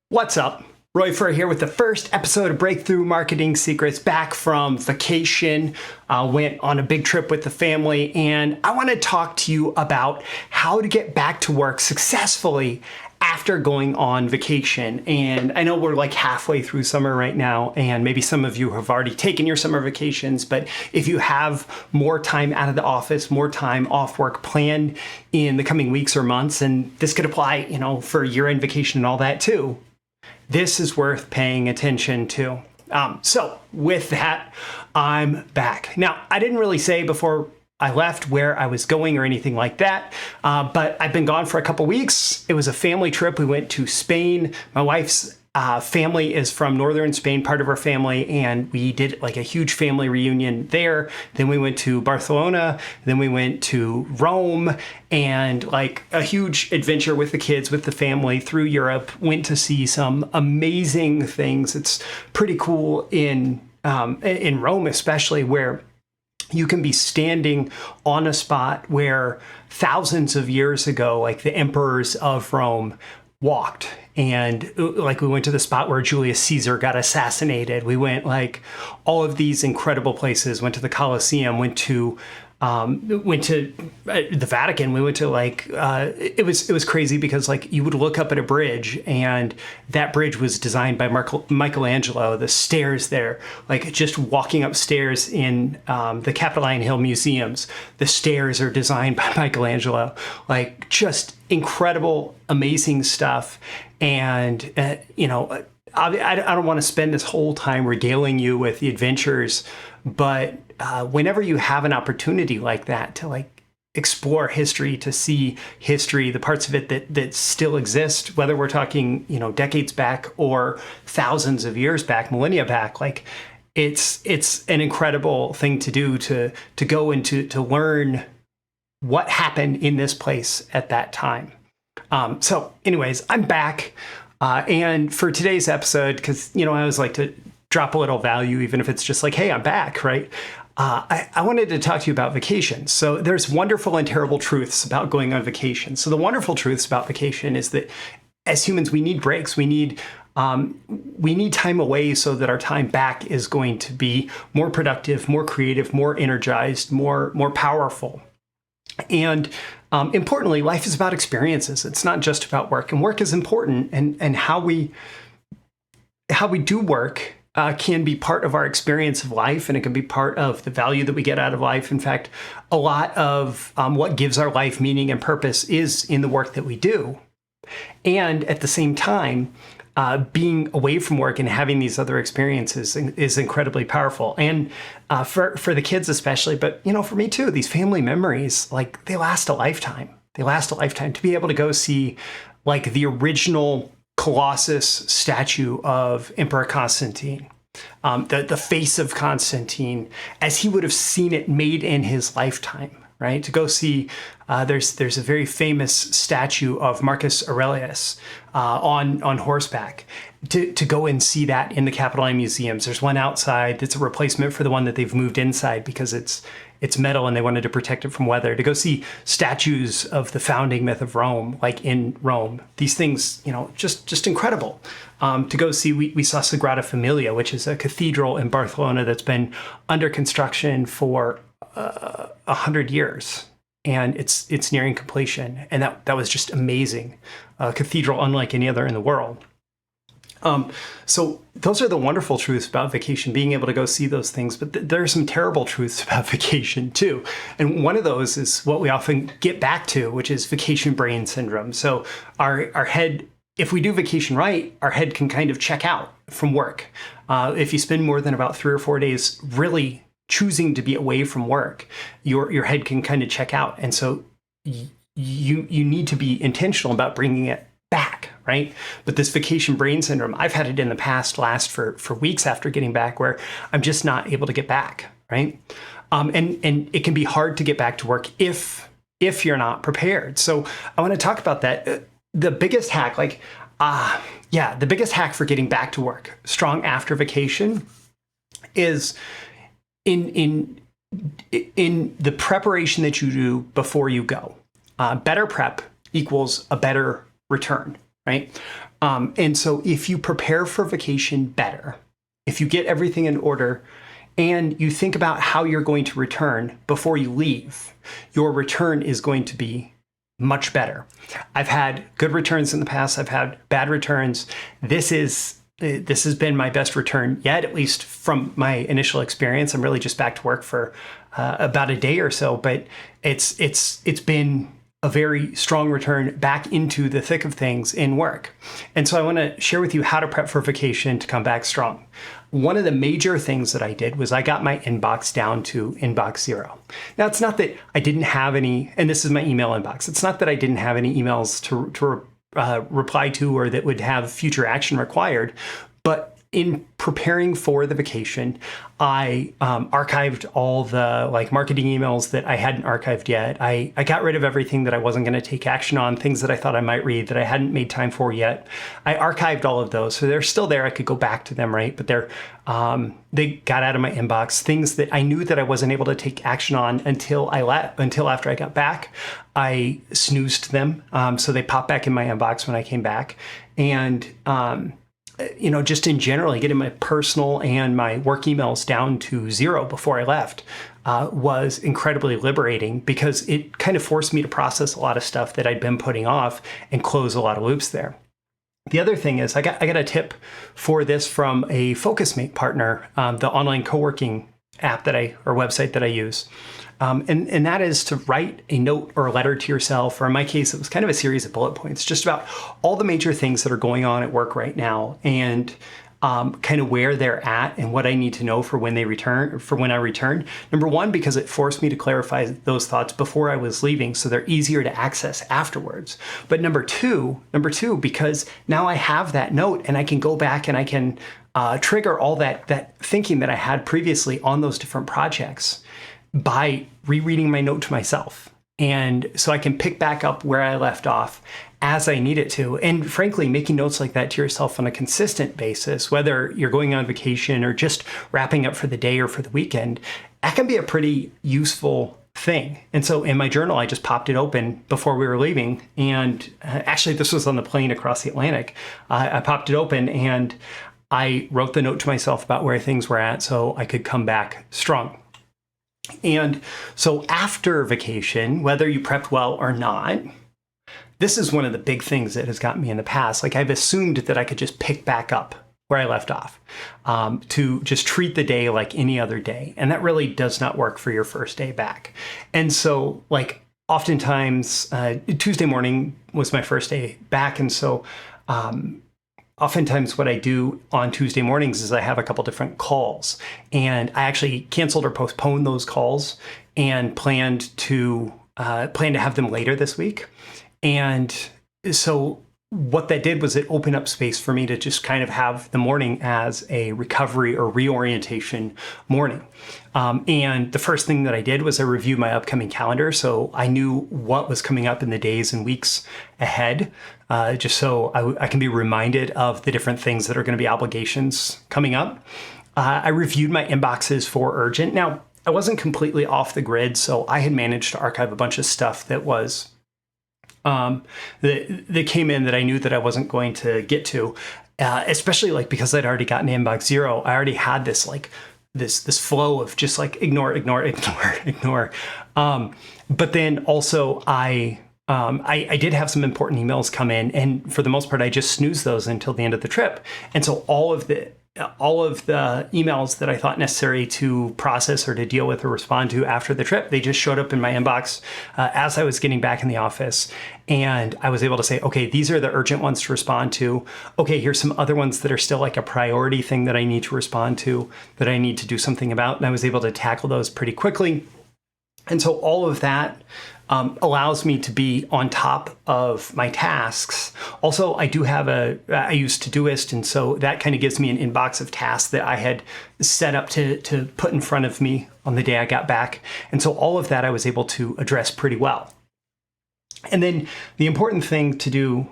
What's up? Furr here with the first episode of Breakthrough Marketing Secrets, back from vacation. Went on a big trip with the family, and I want to talk to you about how to get back to work successfully after going on vacation. And I know we're like halfway through summer right now, and maybe some of you have already taken your summer vacations, but if you have more time out of the office, more time off work planned in the coming weeks or months, and this could apply, for year-end vacation and all that too, this is worth paying attention to. So with that, I'm back. Now, I didn't really say before I left where I was going or anything like that, but I've been gone for a couple weeks. It was a family trip. We went to Spain. My wife's family is from northern Spain, part of our family, and we did like a huge family reunion there. Then we went to Barcelona, then we went to Rome, and like a huge adventure with the kids, with the family through Europe. Went to see some amazing things. It's pretty cool in Rome, especially, where you can be standing on a spot where thousands of years ago, like the emperors of Rome walked. And like we went to the spot where Julius Caesar got assassinated. We went like all of these incredible places, went to the Colosseum, went to the Vatican. We went to it was crazy because like you would look up at a bridge, and that bridge was designed by Michelangelo. The stairs there, like just walking upstairs in the Capitoline Hill museums, the stairs are designed by Michelangelo. Like just incredible, amazing stuff. And I don't want to spend this whole time regaling you with the adventures, but whenever you have an opportunity like that to like explore history, to see history, the parts of it that still exist, whether we're talking, decades back or thousands of years back, millennia back, like it's an incredible thing to do, to go and to learn what happened in this place at that time. So anyways, I'm back. And for today's episode, because, I always like to drop a little value, even if it's just like, hey, I'm back, right? I wanted to talk to you about vacation. So there's wonderful and terrible truths about going on vacation. So the wonderful truths about vacation is that as humans, we need breaks. We need time away so that our time back is going to be more productive, more creative, more energized, more powerful. And importantly, life is about experiences. It's not just about work, and work is important. And how we do work can be part of our experience of life, and it can be part of the value that we get out of life. In fact, a lot of what gives our life meaning and purpose is in the work that we do. And at the same time, being away from work and having these other experiences is incredibly powerful. And for the kids especially, but for me too, these family memories, like they last a lifetime. They last a lifetime. To be able to go see like the original Colossus statue of Emperor Constantine, the face of Constantine as he would have seen it made in his lifetime, right? To go see, there's a very famous statue of Marcus Aurelius on horseback. To go and see that in the Capitoline museums. There's one outside that's a replacement for the one that they've moved inside because it's metal and they wanted to protect it from weather. To go see statues of the founding myth of Rome, like in Rome. These things, just incredible. To go see, we saw Sagrada Familia, which is a cathedral in Barcelona that's been under construction for 100 years. And it's nearing completion. And that was just amazing. A cathedral unlike any other in the world. So those are the wonderful truths about vacation, being able to go see those things. But there are some terrible truths about vacation too. And one of those is what we often get back to, which is vacation brain syndrome. So our head, if we do vacation right, our head can kind of check out from work. If you spend more than about 3 or 4 days really choosing to be away from work, your head can kind of check out. And so you need to be intentional about bringing it back, right? But this vacation brain syndrome, I've had it in the past last for weeks after getting back, where I'm just not able to get back, right? And it can be hard to get back to work if you're not prepared. So I want to talk about that. The biggest hack, the biggest hack for getting back to work strong after vacation is in the preparation that you do before you go. Better prep equals a better return, right? And so if you prepare for vacation better, if you get everything in order, and you think about how you're going to return before you leave, your return is going to be much better. I've had good returns in the past. I've had bad returns. This has been my best return yet, at least from my initial experience. I'm really just back to work for about a day or so, but it's been a very strong return back into the thick of things in work. And so I want to share with you how to prep for vacation to come back strong. One of the major things that I did was I got my inbox down to inbox 0. Now, it's not that I didn't have any, and this is my email inbox. It's not that I didn't have any emails to reply to or that would have future action required, but in preparing for the vacation, I archived all the marketing emails that I hadn't archived yet. I got rid of everything that I wasn't going to take action on, things that I thought I might read that I hadn't made time for yet. I archived all of those, so they're still there. I could go back to them, right? But they got out of my inbox. Things that I knew that I wasn't able to take action on until after I got back. I snoozed them, so they popped back in my inbox when I came back, and just in general, getting my personal and my work emails down to 0 before I left was incredibly liberating, because it kind of forced me to process a lot of stuff that I'd been putting off and close a lot of loops there. The other thing is I got a tip for this from a FocusMate partner, the online co-working app or website that I use. And that is to write a note or a letter to yourself, or in my case, it was kind of a series of bullet points, just about all the major things that are going on at work right now, and kind of where they're at and what I need to know for when I return. Number one, because it forced me to clarify those thoughts before I was leaving, so they're easier to access afterwards. But number two, because now I have that note and I can go back and I can trigger all that thinking that I had previously on those different projects by rereading my note to myself. And so I can pick back up where I left off as I need it to. And frankly, making notes like that to yourself on a consistent basis, whether you're going on vacation or just wrapping up for the day or for the weekend, that can be a pretty useful thing. And so in my journal, I just popped it open before we were leaving. And actually, this was on the plane across the Atlantic. I popped it open and I wrote the note to myself about where things were at so I could come back strong. And so after vacation, whether you prepped well or not, this is one of the big things that has gotten me in the past. I've assumed that I could just pick back up where I left off, to just treat the day like any other day. And that really does not work for your first day back. And so oftentimes, Tuesday morning was my first day back. And so oftentimes what I do on Tuesday mornings is I have a couple different calls, and I actually canceled or postponed those calls and planned to have them later this week. And so what that did was it opened up space for me to just kind of have the morning as a recovery or reorientation morning. And the first thing that I did was I reviewed my upcoming calendar. So I knew what was coming up in the days and weeks ahead, just so I can be reminded of the different things that are going to be obligations coming up. I reviewed my inboxes for urgent. Now, I wasn't completely off the grid, so I had managed to archive a bunch of stuff that was that came in that I knew that I wasn't going to get to, especially because I'd already gotten inbox 0. I already had this this flow of just ignore. But then also I did have some important emails come in, and for the most part, I just snoozed those until the end of the trip. And so all of the emails that I thought necessary to process or to deal with or respond to after the trip, they just showed up in my inbox as I was getting back in the office. And I was able to say, okay, these are the urgent ones to respond to. Okay, here's some other ones that are still a priority thing that I need to respond to, that I need to do something about. And I was able to tackle those pretty quickly. And so all of that allows me to be on top of my tasks. Also, I use Todoist, and so that kind of gives me an inbox of tasks that I had set up to put in front of me on the day I got back. And so all of that I was able to address pretty well. And then the important thing to do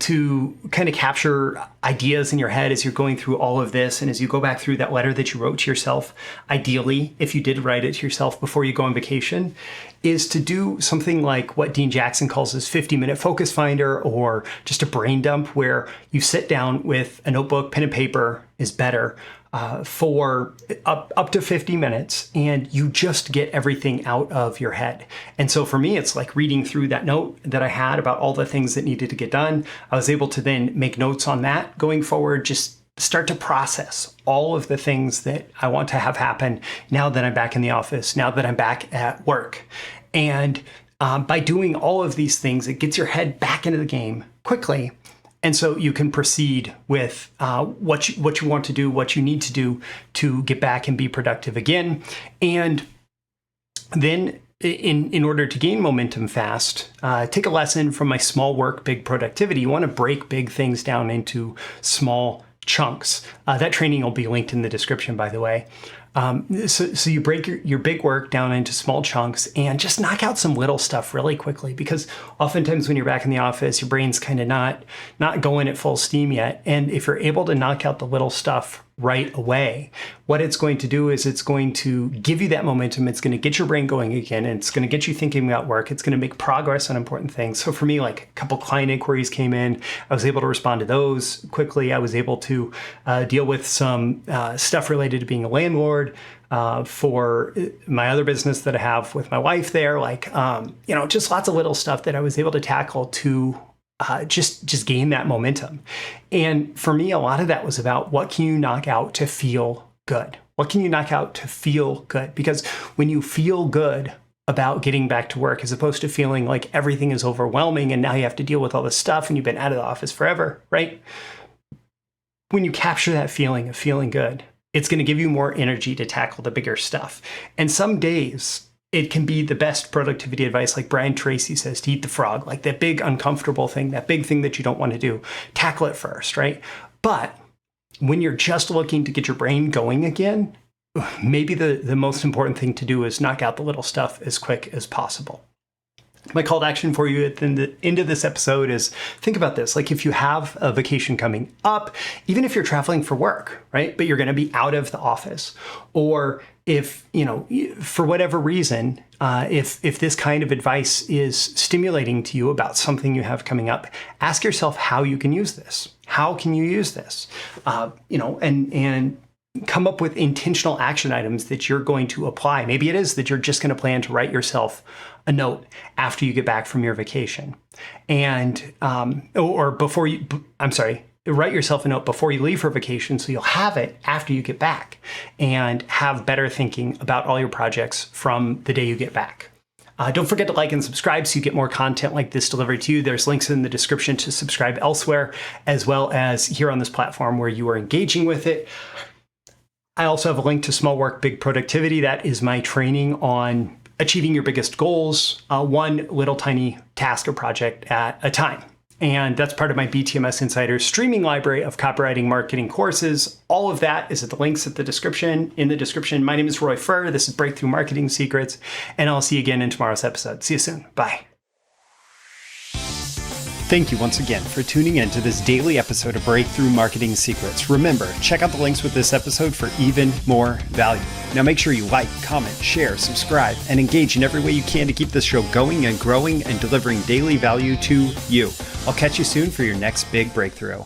to kind of capture ideas in your head as you're going through all of this, and as you go back through that letter that you wrote to yourself, ideally, if you did write it to yourself before you go on vacation, is to do something like what Dean Jackson calls his 50-minute focus finder, or just a brain dump, where you sit down with a notebook, pen and paper is better, for up to 50 minutes, and you just get everything out of your head. And so for me, it's like reading through that note that I had about all the things that needed to get done. I was able to then make notes on that going forward, just start to process all of the things that I want to have happen now that I'm back in the office, now that I'm back at work. And by doing all of these things, it gets your head back into the game quickly. And so you can proceed with what you want to do, what you need to do to get back and be productive again. And then in order to gain momentum fast, take a lesson from my small work, big productivity. You want to break big things down into small chunks. That training will be linked in the description, by the way. So you break your big work down into small chunks and just knock out some little stuff really quickly, because oftentimes when you're back in the office, your brain's kind of not going at full steam yet. And if you're able to knock out the little stuff right away, what it's going to do is it's going to give you that momentum. It's going to get your brain going again, and it's going to get you thinking about work. It's going to make progress on important things. So for me, like a couple client inquiries came in. I was able to respond to those quickly. I was able to deal with some stuff related to being a landlord for my other business that I have with my wife there. Like, just lots of little stuff that I was able to tackle to just gain that momentum. And for me, a lot of that was about what can you knock out to feel good? What can you knock out to feel good? Because when you feel good about getting back to work, as opposed to feeling like everything is overwhelming and now you have to deal with all this stuff and you've been out of the office forever, right? When you capture that feeling of feeling good, it's going to give you more energy to tackle the bigger stuff. And some days, it can be the best productivity advice, like Brian Tracy says, to eat the frog, like that big uncomfortable thing, that big thing that you don't want to do. Tackle it first, right? But when you're just looking to get your brain going again, maybe the most important thing to do is knock out the little stuff as quick as possible. My call to action for you at the end of this episode is think about this. Like if you have a vacation coming up, even if you're traveling for work, right? But you're going to be out of the office, or if, for whatever reason, if this kind of advice is stimulating to you about something you have coming up, ask yourself how you can use this. How can you use this? And come up with intentional action items that you're going to apply. Maybe it is that you're just going to plan to write yourself a note after you get back from your vacation, and write yourself a note before you leave for vacation, so you'll have it after you get back and have better thinking about all your projects from the day you get back. Don't forget to like and subscribe so you get more content like this delivered to you. There's links in the description to subscribe elsewhere, as well as here on this platform where you are engaging with it. I also have a link to Small Work, Big Productivity. That is my training on achieving your biggest goals, one little tiny task or project at a time. And that's part of my BTMSinsiders streaming library of copywriting marketing courses. All of that is at the links in the description. My name is Roy Furr. This is Breakthrough Marketing Secrets, and I'll see you again in tomorrow's episode. See you soon. Bye. Thank you once again for tuning in to this daily episode of Breakthrough Marketing Secrets. Remember, check out the links with this episode for even more value. Now make sure you like, comment, share, subscribe, and engage in every way you can to keep this show going and growing and delivering daily value to you. I'll catch you soon for your next big breakthrough.